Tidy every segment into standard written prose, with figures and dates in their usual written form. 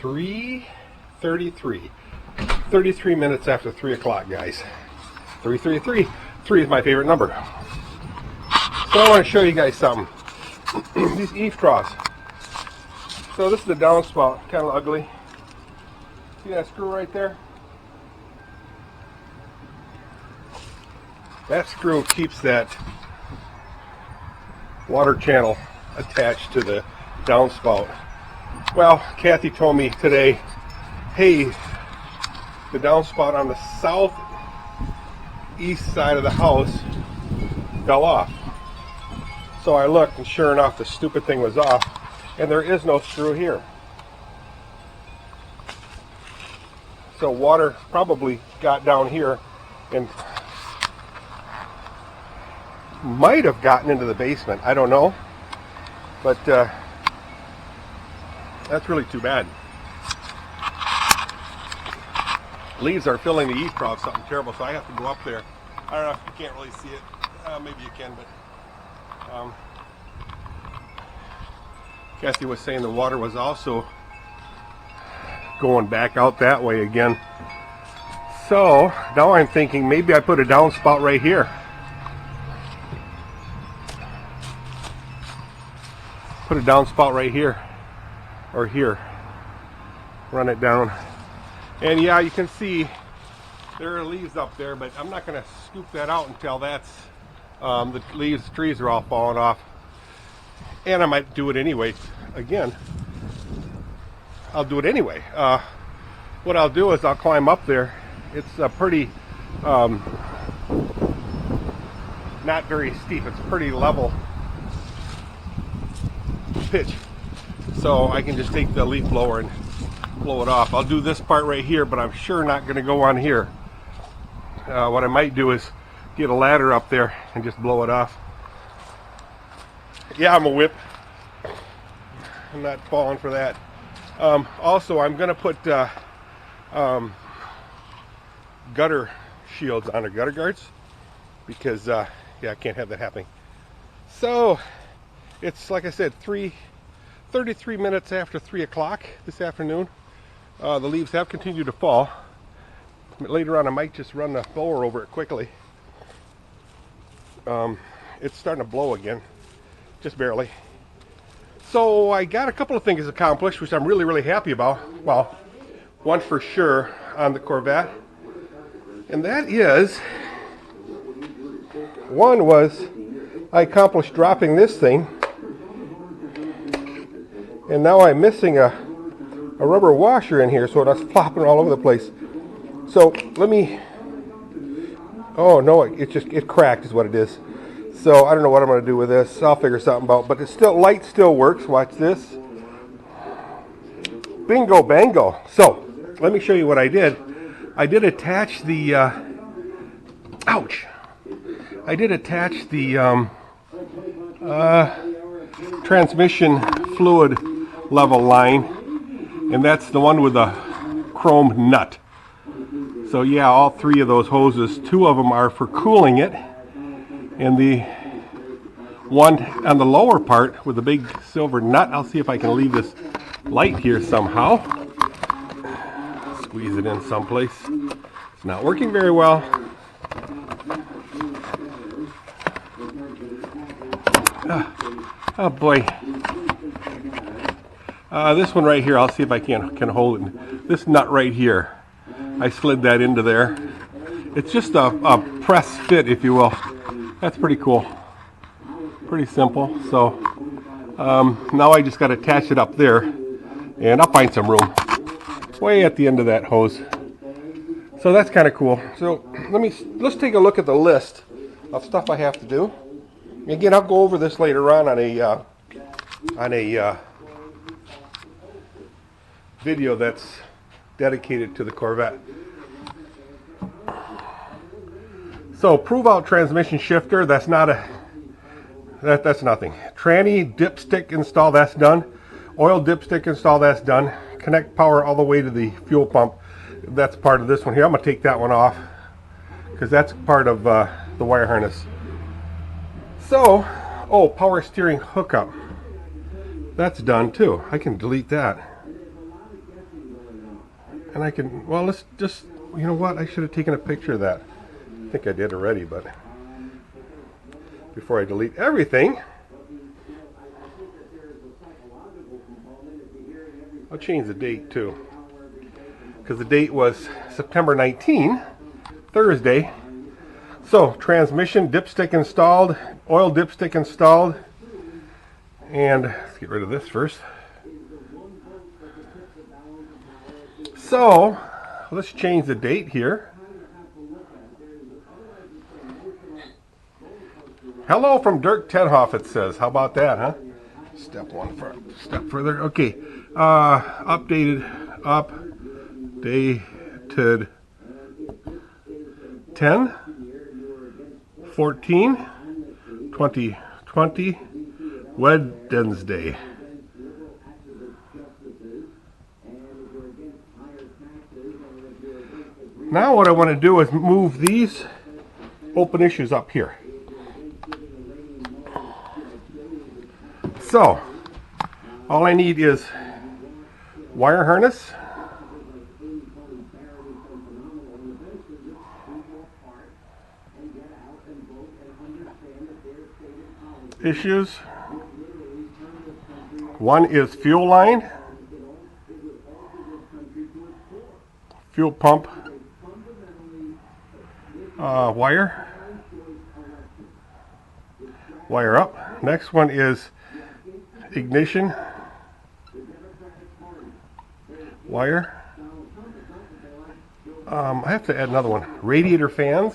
3:33. 33 minutes after 3 o'clock, guys. 3:33. 3 is my favorite number. So I want to show you guys something. These eave troughs. So this is the downspout, kind of ugly. See that screw right there? That screw keeps that water channel attached to the downspout. Well, Kathy told me today, hey, the downspout on the southeast side of the house fell off. So I looked, and sure enough, the stupid thing was off, and there is no screw here. So water probably got down here and might have gotten into the basement. I don't know, but that's really too bad. Leaves are filling the eave trough, something terrible, so I have to go up there. I don't know if you can't really see it. Maybe you can, but Kathy was saying the water was also going back out that way again. So now I'm thinking maybe I put a downspout right here. Put a downspout right here or here. Run it down. And yeah, you can see there are leaves up there, but I'm not going to scoop that out until that's the leaves, the trees are all falling off. And I might do it anyway. Again, I'll do it anyway. What I'll do is I'll climb up there. It's a pretty not very steep. It's pretty level pitch, so I can just take the leaf blower and blow it off. I'll do this part right here, but I'm sure not going to go on here. What I might do is get a ladder up there and just blow it off. Yeah, I'm a whip. I'm not falling for that. Also, I'm going to put gutter shields on, or gutter guards, because yeah, I can't have that happening. So it's, like I said, 33 minutes after 3 o'clock this afternoon. The leaves have continued to fall. Later on I might just run the blower over it quickly. It's starting to blow again, just barely. So I got a couple of things accomplished, which I'm really happy about. Well, one for sure on the Corvette, and that is, one was I accomplished dropping this thing, and now I'm missing a rubber washer in here, so it's flopping all over the place. So let me, oh no, it cracked is what it is. So I don't know what I'm going to do with this. I'll figure something out, but it's still, light still works. Watch this. Bingo bango. So let me show you what I did. I did attach the ouch. I did attach the transmission fluid level line, and that's the one with the chrome nut. So yeah, all three of those hoses, two of them are for cooling it, and the one on the lower part with the big silver nut, I'll see if I can leave this light here somehow. Squeeze it in someplace. It's not working very well. Oh boy. This one right here, I'll see if I can hold it. This nut right here, I slid that into there. It's just a press fit, if you will. That's pretty cool. Pretty simple. So now I just got to attach it up there, and I'll find some room way at the end of that hose. So that's kind of cool. So let's take a look at the list of stuff I have to do. Again, I'll go over this later on a video that's dedicated to the Corvette. So prove out transmission shifter, that's not that's nothing. Tranny dipstick install, that's done. Oil dipstick install, that's done. Connect power all the way to the fuel pump, that's part of this one here. I'm going to take that one off because that's part of the wire harness. So, oh, power steering hookup, that's done too. I can delete that. And I can, well, let's just, you know what, I should have taken a picture of that. I think I did already, but before I delete everything, I'll change the date too, because the date was September 19, Thursday. So, transmission dipstick installed, oil dipstick installed, and let's get rid of this first. So, let's change the date here. Hello from Dirk Haaf, it says. How about that, huh? Step further. Okay. Updated 10/14/2020, Wednesday. Now what I want to do is move these open issues up here. So, all I need is wire harness, issues. One is fuel line, fuel pump, wire up. Next one is ignition, wire. I have to add another one. Radiator fans.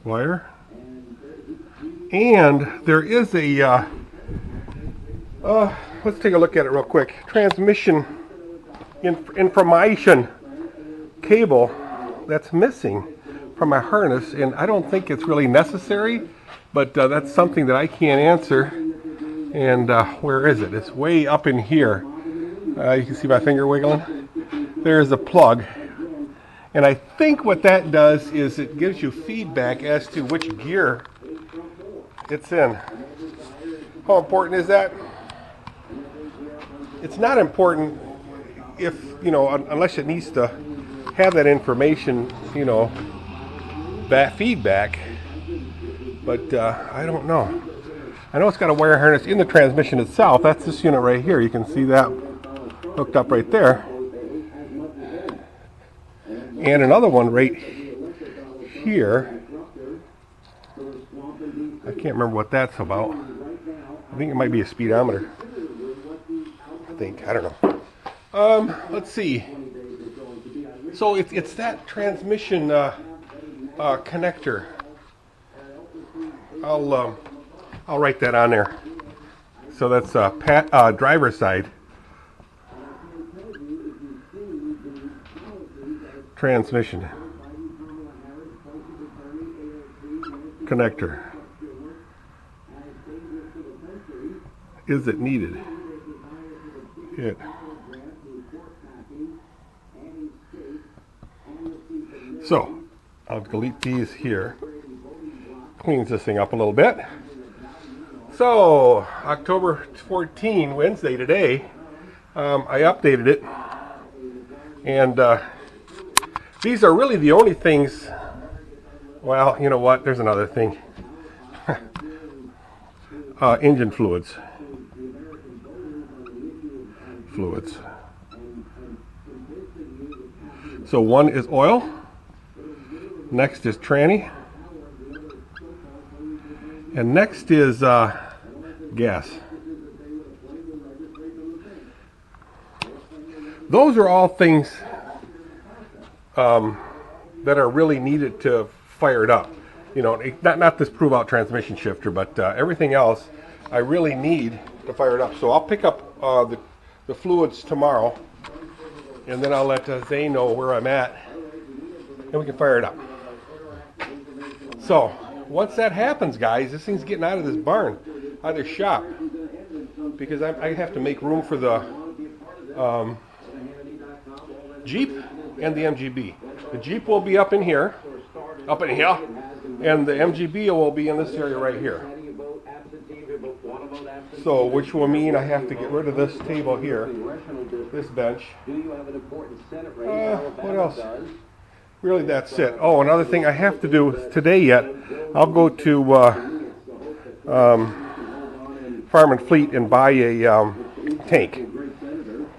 Wire. And there is a, let's take a look at it real quick. Transmission information cable that's missing from my harness, and I don't think it's really necessary, but that's something that I can't answer. And where is it? It's way up in here. You can see my finger wiggling. There's a plug. And I think what that does is it gives you feedback as to which gear it's in. How important is that? It's not important if, you know, unless it needs to have that information, you know, that feedback. But I don't know. I know it's got a wire harness in the transmission itself. That's this unit right here. You can see that hooked up right there. And another one right here. I can't remember what that's about. I think it might be a speedometer. I don't know. Let's see. So it's that transmission connector. I'll write that on there. So that's driver side transmission connector. Is it needed? It. So I'll delete these here. Cleans this thing up a little bit. So October 14, Wednesday today, I updated it, and these are really the only things. Well, you know what? There's another thing. Engine fluids. So one is oil. Next is tranny. And next is gas. Those are all things that are really needed to fire it up. You know, not this prove out transmission shifter, but everything else I really need to fire it up. So I'll pick up the fluids tomorrow, and then I'll let Zane know where I'm at, and we can fire it up. So once that happens, guys, this thing's getting out of this barn, out of this shop, because I have to make room for the Jeep and the MGB. The Jeep will be up in here, and the MGB will be in this area right here. So, which will mean I have to get rid of this table here, this bench. What else? Really, that's it. Oh, another thing I have to do today yet, I'll go to Farm and Fleet and buy a tank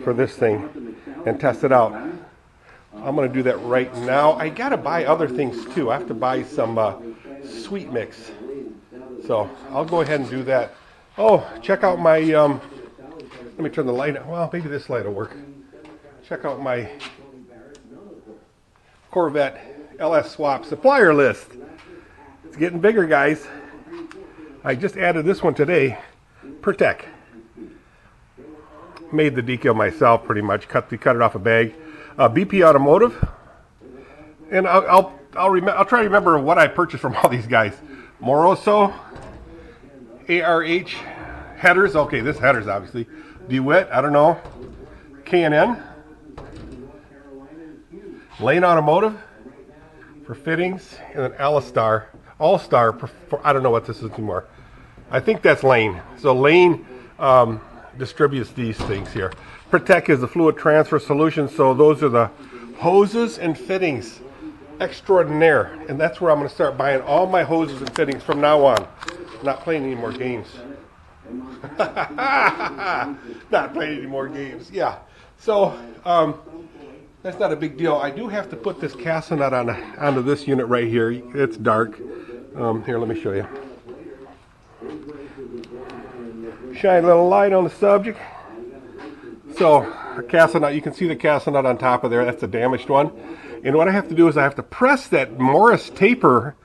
for this thing and test it out. I'm going to do that right now. I got to buy other things too. I have to buy some sweet mix. So I'll go ahead and do that. Oh, check out my, let me turn the light on. Well, maybe this light will work. Check out my Corvette LS swap supplier list. It's getting bigger, guys. I just added this one today. Protect. Made the decal myself pretty much. Cut it off a bag. BP Automotive. And I'll try to remember what I purchased from all these guys. Moroso. ARH headers. Okay, this headers obviously. DeWitt, I don't know. K&N. Lane Automotive for fittings, and then All-Star for, I don't know what this is anymore. I think that's Lane. So Lane distributes these things here. Protect is the fluid transfer solution, so those are the hoses and fittings extraordinaire, and that's where I'm going to start buying all my hoses and fittings from now on. Not playing any more games. Not playing any more games. Yeah. So that's not a big deal. I do have to put this casinut onto this unit right here. It's dark. Here, let me show you. Shine a little light on the subject. So a casinut, you can see the casinut on top of there. That's the damaged one. And what I have to do is I have to press that Morris taper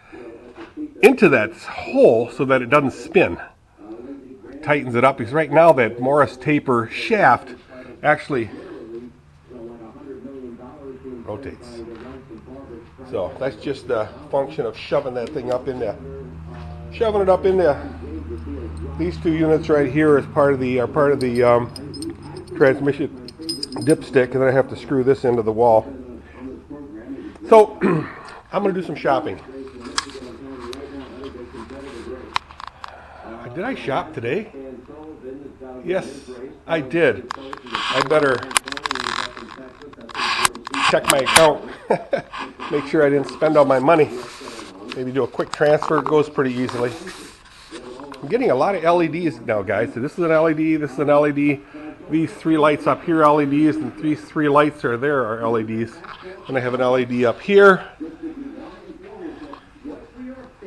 into that hole so that it doesn't spin. Tightens it up, because right now that Morris taper shaft actually rotates. So that's just the function of shoving that thing up in there. Shoving it up in there. These two units right here is part of the transmission dipstick, and then I have to screw this into the wall. So I'm going to do some shopping. Did I shop today? Yes, I did. I better check my account. Make sure I didn't spend all my money. Maybe do a quick transfer. It goes pretty easily. I'm getting a lot of LEDs now, guys. So this is an LED, this is an LED. These three lights up here are LEDs, and these three lights are there are LEDs. And I have an LED up here.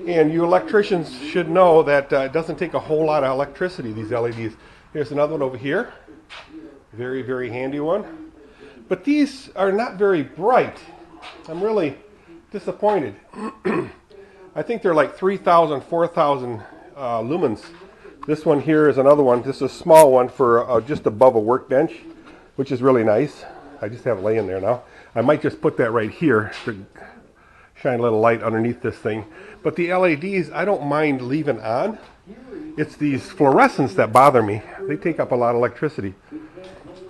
And you electricians should know that it doesn't take a whole lot of electricity, these LEDs. There's another one over here. Very, very handy one. But these are not very bright. I'm really disappointed. I think they're like 3,000, 4,000 lumens. This one here is another one. This is a small one for just above a workbench, which is really nice. I just have it laying there now. I might just put that right here to shine a little light underneath this thing. But the LEDs, I don't mind leaving on. It's these fluorescents that bother me. They take up a lot of electricity.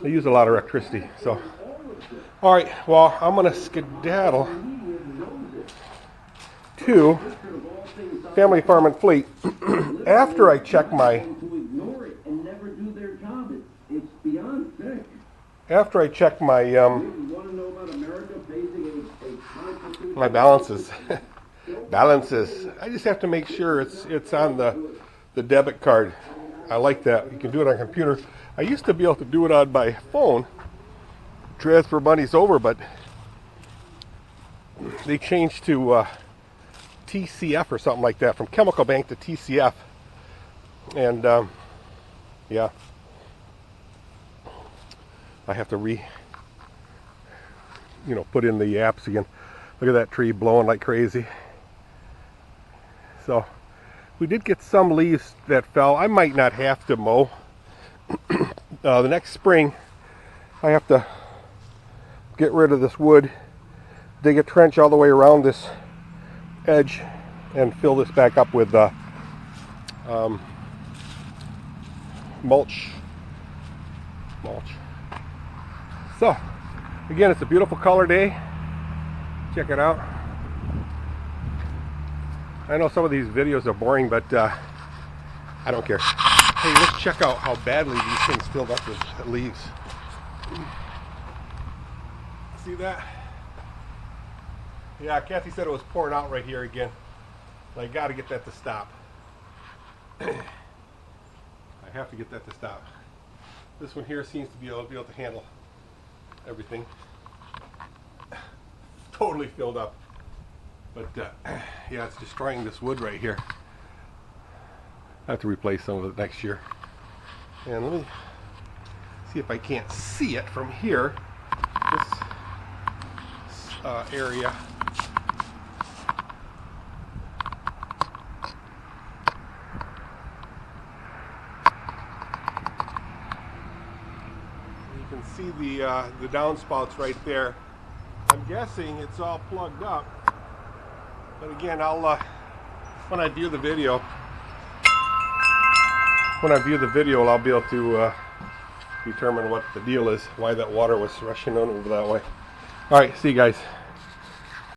They use a lot of electricity. So, all right, well, I'm going to skedaddle to Family Farm and Fleet after I check my my balances. Balances. I just have to make sure it's on the debit card. I like that. You can do it on a computer. I used to be able to do it on my phone, transfer monies over, but they changed to TCF or something like that, from Chemical Bank to TCF. And yeah, I have to put in the apps again. Look at that tree blowing like crazy. So we did get some leaves that fell. I might not have to mow. The next spring I have to get rid of this wood, dig a trench all the way around this edge, and fill this back up with mulch. So again, it's a beautiful color day. Check it out. I know some of these videos are boring, but I don't care. Hey, let's check out how badly these things filled up with leaves. See that? Yeah, Kathy said it was pouring out right here again. I got to get that to stop. I have to get that to stop. This one here seems to be able to handle everything. Totally filled up. But yeah, it's destroying this wood right here. I have to replace some of it next year. And let me see if I can't see it from here. This area. You can see the downspouts right there. I'm guessing it's all plugged up. But again, I'll when I view the video, I'll be able to determine what the deal is, why that water was rushing on over that way. All right, see you guys.